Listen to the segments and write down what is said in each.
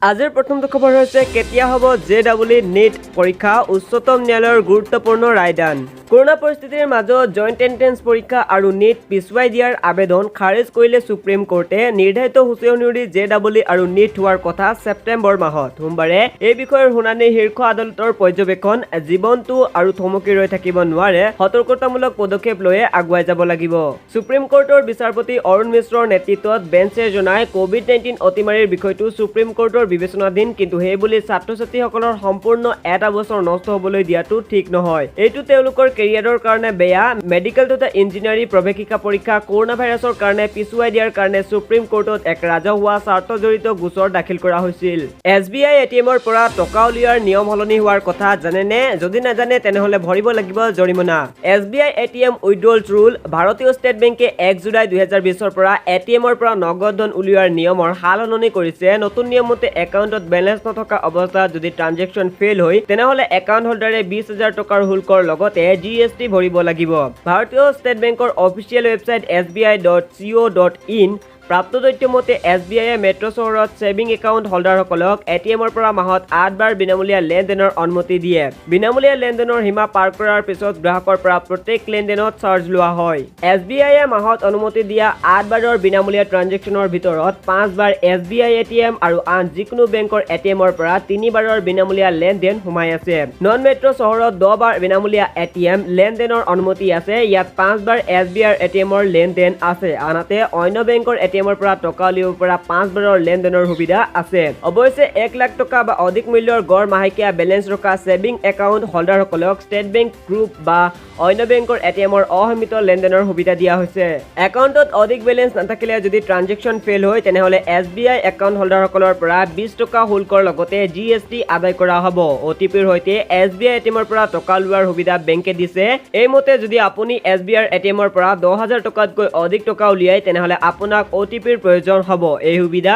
আজিৰ প্ৰথমটো খবৰ হৈছে কেতিয়া হ'ব JEE NEET পৰীক্ষা উচ্চতম ন্যায়ালয়ৰ গুৰুত্বপূৰ্ণ ৰায়দান। কৰোনা পৰিস্থিতিৰ মাজত জইণ্ট এন্ট্ৰেন্স পৰীক্ষা আৰু NEET পিছুৱাই দিয়াৰ আবেদন খাৰিজ কৰিলে সুপ্ৰিম কোৰ্টে নিৰ্ধাৰিত সূচী অনুসৰি JEE আৰু NEET হোৱাৰ কথা ছেপ্টেম্বৰ মাহত। সোমবাৰে এই বিষয়ৰ শুনানি শীৰ্ষ আদালতৰ পৰ্যবেক্ষণ জীৱনটো আৰু থমকি ৰৈ থাকিব নোৱাৰে সতৰ্কতামূলক পদক্ষেপ লৈয়ে আগুৱাই যাব লাগিব। সুপ্ৰিম কোৰ্টৰ বিচাৰপতি অৰুণ মিশ্ৰৰ নেতৃত্বত বেঞ্চে জনায় কোভিড-19 অতিমাৰীৰ বিষয়টো সুপ্ৰিম কোৰ্টৰ বিবেচনাধীন, কিন্তু সেই বুলি ছাত্ৰ-ছাত্ৰীসকলৰ সম্পূৰ্ণ এটা বছৰ নষ্ট হ'বলৈ দিয়াটো ঠিক নহয়। এইটো তেওঁলোকৰ কেৰিয়াৰৰ কাৰণে বেয়া। মেডিকেল তথা ইঞ্জিনিয়াৰিং প্ৰৱেশিকা পৰীক্ষা কৰোনা ভাইৰাছৰ কাৰণে পিছুৱাই দিয়াৰ কাৰণে সুপ্ৰিম কোৰ্টত এক ৰাজহুৱা স্বাৰ্থজড়িত গোচৰ দাখিল কৰা হৈছিল। SBI ATMৰ পৰা টকা উলিওৱাৰ নিয়ম সলনি হোৱাৰ কথা জানেনে? যদি নাজানে তেনেহ'লে ভৰিব লাগিব জৰিমনা। SBI ATM withdrawal rule. ভাৰতীয় ষ্টেট বেংকে 1 জুলাই 2020ৰ পৰা ATMৰ পৰা নগদ ধন উলিওৱাৰ নিয়মৰ সাল সলনি কৰিছে। নতুন নিয়ম মতে একাউণ্টত বেলেঞ্চ নথকা অৱস্থাত যদি ট্ৰানজেকশ্যন ফেইল হয় তেনেহ'লে একাউণ্ট হোল্ডাৰে 20,000 টকাৰ শুল্কৰ লগতে GST ভৰিব লাগিব। ভাৰতীয় ষ্টেট বেংকৰ অফিচিয়েল ৱেবছাইট sbi.co.in প্ৰাপ্ত তথ্য মতে SBIয়ে মেট্ৰ' চহৰত ছেভিং একাউণ্ট হোল্ডাৰসকলক ATMৰ পৰা মাহত 8 বাৰ বিনামূলীয়া লেনদেনৰ অনুমতি দিয়ে। বিনামূলীয়া লেনদেনৰ সীমা পাৰ কৰাৰ পিছত গ্ৰাহকৰ পৰা প্ৰত্যেক লেনদেনত চাৰ্জ লোৱা হয়। SBIয়ে মাহত অনুমতি দিয়া 8 বাৰৰ বিনামূলীয়া ট্ৰানজেকশ্যনৰ ভিতৰত 5 বাৰ SBI ATM আৰু আন যিকোনো বেংকৰ ATMৰ পৰা 3 বাৰৰ বিনামূলীয়া লেনদেন সোমাই আছে। নন মেট্ৰ' চহৰত 10 বাৰ বিনামূলীয়া ATM লেনদেনৰ অনুমতি আছে। ইয়াত 5 বাৰ SBIৰ ATMৰ লেনদেন আছে। আনহাতে অন্য বেংকৰ ATMৰ পৰা টকা উলিয়াব পৰা 5 বাৰৰ লেনদেনৰ সুবিধা আছে। অৱশ্যে 1 লাখ টকা বা অধিক মূল্যৰ গড় মাহেকীয়া বেলেঞ্চ ৰখা ছেভিং একাউণ্ট হোল্ডাৰসকলক ষ্টেট বেংক গ্ৰুপ বা অন্য বেংকৰ ATMৰ অসীমিত লেনদেনৰ সুবিধা দিয়া হৈছে। একাউণ্টত অধিক বেলেঞ্চ নাথাকিলে যদি ট্ৰানজেকশ্যন ফেইল হয় তেনেহ'লে SBI একাউণ্ট হোল্ডাৰসকলৰ পৰা 20 টকা শুল্কৰ লগতে GST আদায় কৰা হ'ব। OTPৰ সৈতে SBI ATMৰ পৰা টকা লোৱাৰ সুবিধা বেংকে দিছে। এইমতে যদি আপুনি SBIৰ ATMৰ পৰা 10,000 টকাতকৈ অধিক টকা উলিয়ায় তেনেহ'লে আপোনাক OTPৰ প্ৰয়োজন হ'ব। এই সুবিধা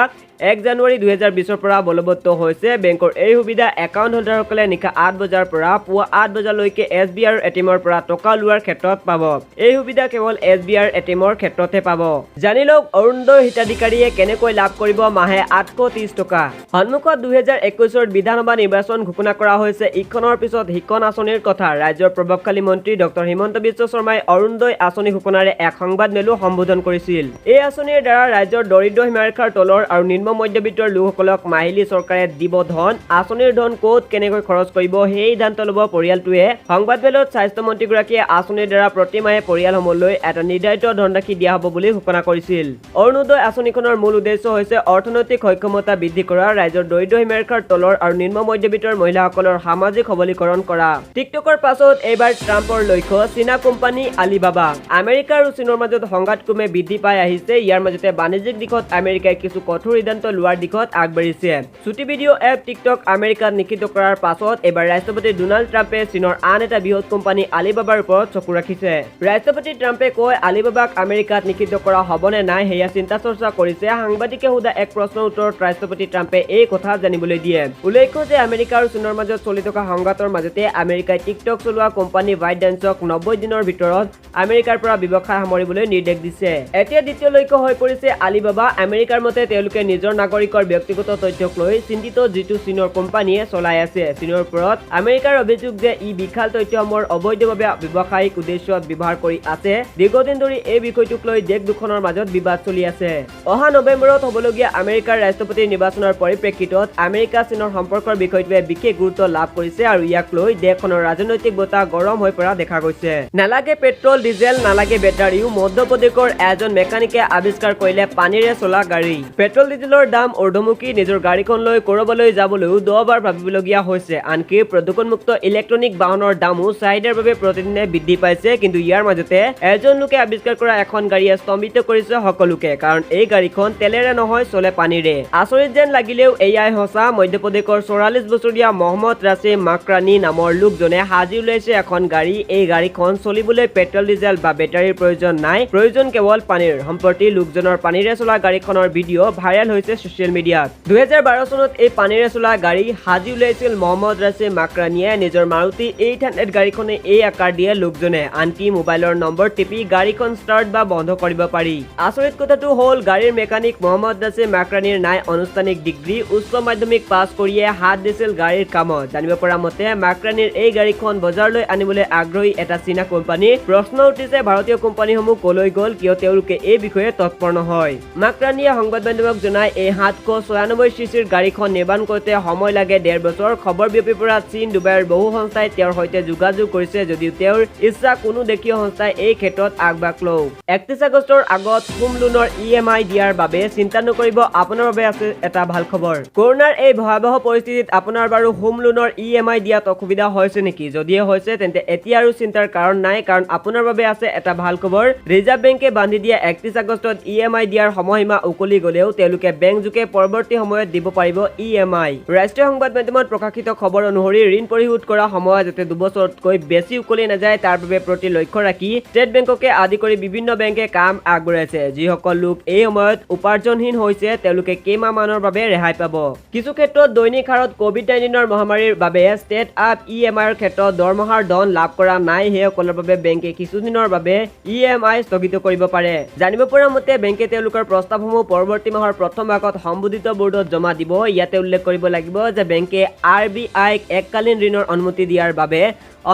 1 জানুৱাৰী 2020ৰ পৰা বলবৎ হৈছে। বেংকৰ এই সুবিধা একাউণ্ট হোল্ডাৰসকলে নিশা 8 বজাৰ পৰা পুৱা 8 বজালৈকে SBIৰ ATMৰ পৰা টকা লোৱাৰ ক্ষেত্ৰত পাব। এই সুবিধা কেৱল SBIৰ ATMৰ ক্ষেত্ৰতে পাব। জানি লওক অৰুণোদয় হিতাধিকাৰীয়ে কেনেকৈ লাভ কৰিব মাহে 830 টকা। সন্মুখত 2021ৰ বিধানসভা নিৰ্বাচন ঘোষণা কৰা হৈছে। ইখনৰ পিছত সিখন আঁচনিৰ কথা। ৰাজ্যৰ প্ৰভাৱশালী মন্ত্ৰী ডক্টৰ হিমন্ত বিশ্ব শৰ্মাই অৰুণোদয় আঁচনি ঘোষণাৰে এক সংবাদ মেলো সম্বোধন কৰিছিল। এই আঁচনিৰ দ্বাৰা ৰাজ্যৰ দৰিদ্ৰ সীমাৰেখাৰ তলৰ আৰু নিম্ন মধ্যবিত্তৰ লোকসকলক মাহিলী চৰকাৰে দিব ধন। আঁচনিৰ ধন ক'ত কেনেকৈ খৰচ কৰিব সেই সিদ্ধান্ত ল'ব পৰিয়ালটোৱে। সংবাদমেলত স্বাস্থ্যমন্ত্ৰীগৰাকীয়ে আঁচনিৰ দ্বাৰা প্ৰতি মাহে পৰিয়ালসমূহলৈ এটা নিৰ্ধাৰিত ধনৰাশি দিয়া হ'ব বুলি ঘোষণা কৰিছিল। অৰুণোদয় আঁচনিখনৰ মূল উদ্দেশ্য হৈছে অৰ্থনৈতিক সক্ষমতা বৃদ্ধি কৰা, ৰাজ্যৰ দৰিদ্ৰ সীমাৰেখাৰ তলৰ আৰু নিম্ন মধ্যবিত্তৰ মহিলাসকলৰ সামাজিক সবলীকৰণ কৰা। টিকটকৰ পাছত এইবাৰ ট্ৰাম্পৰ লক্ষ্য চীনা কোম্পানী আলিবাবা। আমেৰিকা আৰু চীনৰ মাজত সংঘাত ক্ৰমে বৃদ্ধি পাই আহিছে। ইয়াৰ মাজতে বাণিজ্যিক দিশত আমেৰিকাই কিছু কঠোৰ সিদ্ধান্ত লোৱাৰ দিশত আগবাঢ়িছে। ছুটি ভিডিঅ' এপ টিকটক আমেৰিকাত নিষিদ্ধ কৰাৰ পাছত এইবাৰ ৰাষ্ট্ৰপতি ডোনাল্ড ট্ৰাম্পে চীনৰ আন এটা বৃহৎ কোম্পানী আলিবাবাৰ ওপৰত চকু ৰাখিছে। ৰাষ্ট্ৰপতি ট্ৰাম্পে কয় আলিবাবাক আমেৰিকাত নিষিদ্ধ কৰা হ'বনে নাই সেয়া চিন্তা চৰ্চা কৰিছে। সাংবাদিকে সোধা এক প্ৰশ্নৰ উত্তৰত ৰাষ্ট্ৰপতি ট্ৰাম্পে এই কথা জানিবলৈ দিয়ে। উল্লেখ্য যে আমেৰিকা আৰু চীনৰ মাজত চলি থকা সংঘাতৰ মাজতে আমেৰিকাই টিকটক চলোৱা কোম্পানী বাইডেন্সক 90 দিনৰ ভিতৰত আমেৰিকাৰ পৰা ব্যৱসায় সামৰিবলৈ নিৰ্দেশ দিছে। এতিয়া দ্বিতীয় লক্ষ্য হৈ পৰিছে আলিবাবা। আমেৰিকাৰ মতে তেওঁলোকে নিজৰ নাগৰিকৰ ব্যক্তিগত তথ্যক লৈ চিন্তিত, যিটো চীনৰ কোম্পানীয়ে চলাই আছে। চীনৰ ওপৰত আমেৰিকাৰ অভিযোগ যে ই বিশাল তথ্যসমূহৰ অবৈধভাৱে ব্যৱসায়িক উদ্দেশ্যত ব্যৱহাৰ কৰি আছে। দীৰ্ঘদিন ধৰি এই বিষয়টোক লৈ দেশ দুখনৰ মাজত বিবাদ চলি আছে। অহা নৱেম্বৰত হ'বলগীয়া আমেৰিকাৰ ৰাষ্ট্ৰপতি নিৰ্বাচনৰ পৰিপ্ৰেক্ষিতত আমেৰিকা চীনৰ সম্পৰ্কৰ বিষয়টোৱে বিশেষ গুৰুত্ব লাভ কৰিছে আৰু ইয়াক লৈ দেশখনৰ ৰাজনৈতিক বতাহ গৰম হৈ পৰা দেখা গৈছে। নালাগে পেট্ৰল ডিজেল, নালাগে বেটাৰীও। মধ্যপ্ৰদেশৰ এজন মেকানিকে আৱিষ্কাৰ কৰিলে পানীৰে চলা গাড়ী। পেট্ৰল ডিজেলৰ দাম ঊৰ্ধ্বমুখী। নিজৰ গাড়ীখন লৈ ক'ৰবালৈ যাবলৈও 10 বাৰ ভাবিবলগীয়া হৈছে। আনকি প্ৰদূষণমুক্ত ইলেক্ট্ৰনিক বাহনৰ দামো চাহিদাৰ বাবে প্ৰতিদিনে বৃদ্ধি পাইছে। কিন্তু ইয়াৰ মাজতে এজন লোকে আৱিষ্কাৰ কৰা এখন গাড়ীয়ে স্তম্ভিত কৰিছে সকলোকে। কাৰণ এই গাড়ীখন তেলেৰে নহয়, চলে পানীৰে। আচৰিত যেন লাগিলেও এয়াই সঁচা। মধ্যপ্ৰদেশৰ 44 বছৰীয়া মহম্মদ ৰাছিম মাকৰানী নামৰ লোকজনে সাজি উলিয়াইছে এখন গাড়ী। এই গাড়ীখন চলিবলৈ পেট্ৰল ডিজেল বা বেটাৰীৰ প্ৰয়োজন নাই, প্ৰয়োজন কেৱল পানীৰ। সম্প্ৰতি লোকজনৰ পানীৰে চলা গাড়ীখনৰ ভিডিঅ' ভাইৰেল হৈছে হৈছে ছচিয়েল মিডিয়াত। 2012 চনত এই পানীৰে চলা গাড়ী সাজি উলিয়াইছিল মহম্মদ ৰাছিম মাকৰানীয়ে। নিজৰ মাৰুতি 800 গাড়ীখনে এই আকাৰ দিয়ে লোকজনে, আনকি মোবাইলৰ নম্বৰ টিপি গাড়ীখন ষ্টাৰ্ট বা বন্ধ কৰিব পাৰি। আচৰিত কথাটো হ'ল গাড়ীৰ মেকানিক মহম্মদ ৰাছিম মাকৰানীৰ নাই আনুষ্ঠানিক ডিগ্ৰী, উচ্চ মাধ্যমিক পাছ কৰিয়ে হাত দিছিল গাড়ীৰ কামত। জানিব পৰা মতে মাকৰানীৰ এই গাড়ীখন বজাৰলৈ আনিবলৈ আগ্ৰহী এটা চীনা কোম্পানী। প্ৰশ্ন উঠিছে ভাৰতীয় কোম্পানীসমূহ কলৈ গ'ল, কিয় তেওঁলোকে এই বিষয়ে তৎপৰ নহয়। মাকৰানীয়ে সংবাদ মাধ্যমক জনায় এই 796 চিচিৰ গাড়ীখন নিৰ্মাণ কৰোঁতে সময় লাগে 1.5 বছৰ। খবৰ বিয়পি পৰা চীন, ডুবাইৰ বহু সংস্থাই তেওঁৰ সৈতে যোগাযোগ কৰিছে যদিও তেওঁৰ ইচ্ছা কোনো দেশীয় সংস্থাই এই ক্ষেত্ৰত আগভাগ লওক। 31 আগষ্টৰ আগত হোম লোনৰ EMI দিয়াৰ বাবে চিন্তা নকৰিব, আপোনাৰ বাবে আছে এটা ভাল খবৰ। কৰোনাৰ এই ভয়াৱহ পৰিস্থিতিত আপোনাৰ বাৰু হোম লোনৰ EMI দিয়াত অসুবিধা হৈছে নেকি? যদিহে হৈছে তেন্তে এতিয়া আৰু চিন্তাৰ কাৰণ নাই, কাৰণ আপোনাৰ বাবে আছে এটা ভাল খবৰ। ৰিজাৰ্ভ বেংকে বান্ধি দিয়া 31 আগষ্টত EMI দিয়াৰ সময়সীমা উকলি গ'লেও তেওঁলোকে বেংকযোগে পৰৱৰ্তী সময়ত দিব পাৰিব EMI। ৰাষ্ট্ৰীয় সংবাদ মাধ্যমত প্ৰকাশিত খবৰ অনুসৰি ঋণ পৰিশোধ কৰা সময় যাতে 2 বছৰতকৈ বেছি উকলি নাযায় তাৰ বাবে প্ৰতি লক্ষ্য ৰাখি ষ্টেট বেংককে আদি কৰি বিভিন্ন বেংকে কাম আগবঢ়াইছে। যিসকল লোক এই সময়ত উপাৰ্জনহীন হৈছে তেওঁলোকে কেইমাহমানৰ বাবে ৰেহাই পাব। কিছু ক্ষেত্ৰত দৈনিক হাৰত COVID-19 মহামাৰীৰ বাবে ষ্টেট আপ EMIৰ ক্ষেত্ৰত দৰমহাৰ ধন লাভ কৰা নাই সেইসকলৰ বাবে বেংকে কিছুদিনৰ বাবে EMI স্থগিত কৰিব পাৰে। জানিব পৰা মতে বেংকে তেওঁলোকৰ প্ৰস্তাৱসমূহ পৰৱৰ্তী মাহৰ প্ৰথম ভাগত সম্বোধিত বোৰ্ডত জমা দিব। ইয়াতে উল্লেখ কৰিব লাগিব যে বেংকে RBIক এককালীন ঋণৰ অনুমতি দিয়াৰ বাবে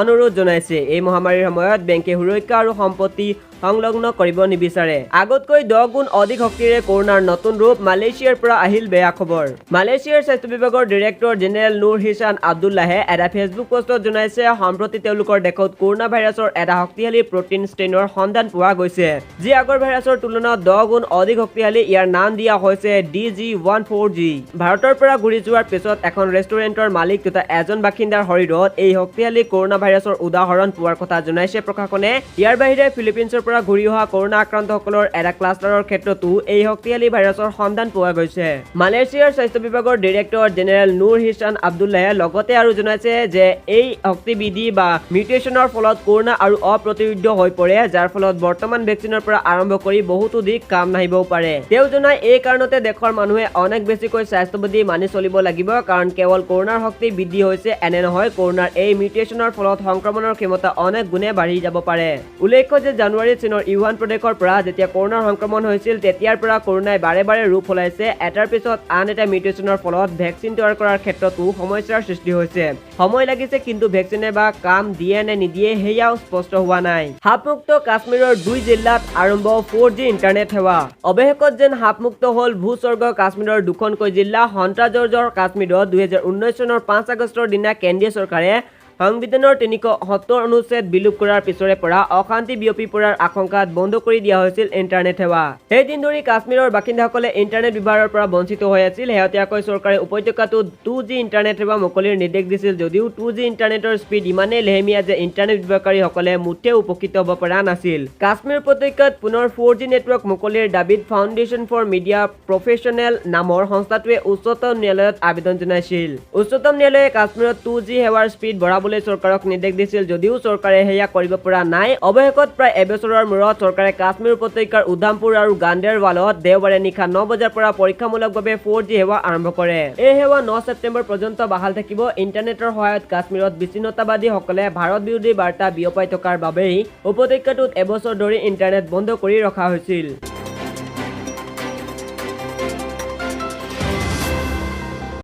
অনুৰোধ জনাইছে। এই মহামাৰীৰ সময়ত বেংকে সুৰক্ষা আৰু সম্পত্তি সংলগ্ন কৰিব নিবিচাৰে। আগতকৈ 10 গুণ অধিক শক্তিৰে কৰোনাৰ নতুন ৰূপ। মালয়েছিয়াৰ পৰা আহিল বেয়া খবৰ। মালয়েছিয়াৰ স্বাস্থ্য বিভাগৰ ডিৰেক্টৰ জেনেৰেল নুৰ হিছান আব্দুল্লাহে এটা ফেচবুক পোষ্টত জনাইছে সম্প্ৰতি তেওঁলোকৰ দেশত কৰোনা ভাইৰাছৰ এটা শক্তিশালী প্ৰটিন ষ্ট্ৰেইনৰ সন্ধান পোৱা গৈছে, যি আগৰ ভাইৰাছৰ তুলনাত 10 গুণ অধিক শক্তিশালী। ইয়াৰ নাম দিয়া হৈছে DG14G। ভাৰতৰ পৰা ঘূৰি যোৱাৰ পিছত এখন ৰেষ্টুৰেণ্টৰ মালিক তথা এজন বাসিন্দাৰ শৰীৰত এই শক্তিশালী কৰোনা ভাইৰাছৰ উদাহৰণ পোৱাৰ কথা জনাইছে প্ৰশাসনে। ইয়াৰ বাহিৰে ফিলিপিনছৰ পৰা ঘূৰি অহা কৰোনা আক্ৰান্তসকলৰ এটা ক্লাষ্টাৰৰ ক্ষেত্ৰতো এই শক্তিশালী ভাইৰাছৰ সন্ধান পোৱা গৈছে। মালয়েছিয়াৰ স্বাস্থ্য বিভাগৰ ডিৰেক্টৰ জেনেৰেল নুৰ হিছান আব্দুল্লাহে লগতে আৰু জনাইছে যে এই শক্তিবিধি বা মিউটেশ্যনৰ ফলত কৰোনা আৰু অপ্ৰতিৰোধ্য হৈ পৰে, যাৰ ফলত বৰ্তমান ভেকচিনৰ পৰা আৰম্ভ কৰি বহুতো দিশ কাম নাহিবও পাৰে। তেওঁ জনায় এই কাৰণতে দেশৰ মানুহে অনেক বেছিকৈ স্বাস্থ্যবিধি মানি চলিব লাগিব, কাৰণ কেৱল কৰোনাৰ শক্তি বৃদ্ধি হৈছে এনে নহয়, কৰোনাৰ এই মিউটেশ্যনৰ ফলত সংক্ৰমণৰ ক্ষমতা অনেক গুণে বাঢ়ি যাব পাৰে। উল্লেখ্য যে জানুৱাৰীত চীনৰ ইউহান প্ৰদেশৰ পৰা যেতিয়া কৰোনাৰ সংক্ৰমণ হৈছিল তেতিয়াৰ পৰা কৰোনাই বাৰে বাৰে ৰূপ সলাইছে। এটাৰ পিছত আন এটা মিউটেশ্যনৰ ফলত ভেকচিন তৈয়াৰ কৰাৰ ক্ষেত্ৰতো সমস্যাৰ সৃষ্টি হৈছে। সময় লাগিছে, কিন্তু ভেকচিনে বা কাম দিয়ে নে নিদিয়ে সেয়াও স্পষ্ট হোৱা নাই। সাপমুক্ত কাশ্মীৰৰ 2 জিলাত আৰম্ভ 4G ইণ্টাৰনেট সেৱা। অৱশেষত যেন সাপমুক্ত হ'ল ভূস্বৰ্গ কাশ্মীৰৰ 2খনকৈ জিলা। সন্ত্ৰাসজৰ্জৰ কাশ্মীৰত 2019 চনৰ 5 আগষ্টৰ দিনা কেন্দ্ৰীয় চৰকাৰে সংবিধানৰ 370 অনুচ্ছেদ বিলোপ কৰাৰ পিছৰে পৰা অশান্তি বিয়পি পৰাৰ আশংকাত বন্ধ কৰি দিয়া হৈছিল ইণ্টাৰনেট সেৱা। সেই দিন ধৰি কাশ্মীৰৰ বাসিন্দাসকলে ইণ্টাৰনেট ব্যৱহাৰৰ পৰা বঞ্চিত হৈ আছিল। শেহতীয়াকৈ চৰকাৰে উপত্যকাটোত 2G ইণ্টাৰনেট সেৱা মুকলিৰ নিৰ্দেশ দিছিল যদিও 2G ইণ্টাৰনেটৰ স্পীড ইমানেই লেহেমীয়া যে ইণ্টাৰনেট ব্যৱহাৰকাৰীসকলে মুঠেও উপকৃত হ'ব পৰা নাছিল। কাশ্মীৰ উপত্যকাত পুনৰ 4G নেটৱৰ্ক মুকলিৰ দাবীত ফাউণ্ডেশ্যন ফৰ মিডিয়া প্ৰফেশ্যনেল নামৰ সংস্থাটোৱে উচ্চতম ন্যায়ালয়ত আবেদন জনাইছিল। উচ্চতম ন্যায়ালয়ে কাশ্মীৰত 2G সেৱাৰ স্পীড বঢ়াবলৈ চৰকাৰক নিৰ্দেশ দিছিল যদিও চৰকাৰে সেয়া কৰিব পৰা নাই। অৱশেষত প্ৰায় এবছৰৰ মূৰত চৰকাৰে কাশ্মীৰ উপত্যকাৰ উধামপুৰ আৰু গাণ্ডেৰৱালত দেওবাৰে নিশা 9 বজাৰ পৰা পৰীক্ষামূলকভাৱে 4G সেৱা আৰম্ভ কৰে। এই সেৱা 9 ছেপ্টেম্বৰ পৰ্যন্ত বাহাল থাকিব। ইণ্টাৰনেটৰ সহায়ত কাশ্মীৰত বিচ্ছিন্নতাবাদীসকলে ভাৰত বিৰোধী বাৰ্তা বিয়পাই থকাৰ বাবেই উপত্যকাটোত এবছৰ ধৰি ইণ্টাৰনেট বন্ধ কৰি ৰখা হৈছিল।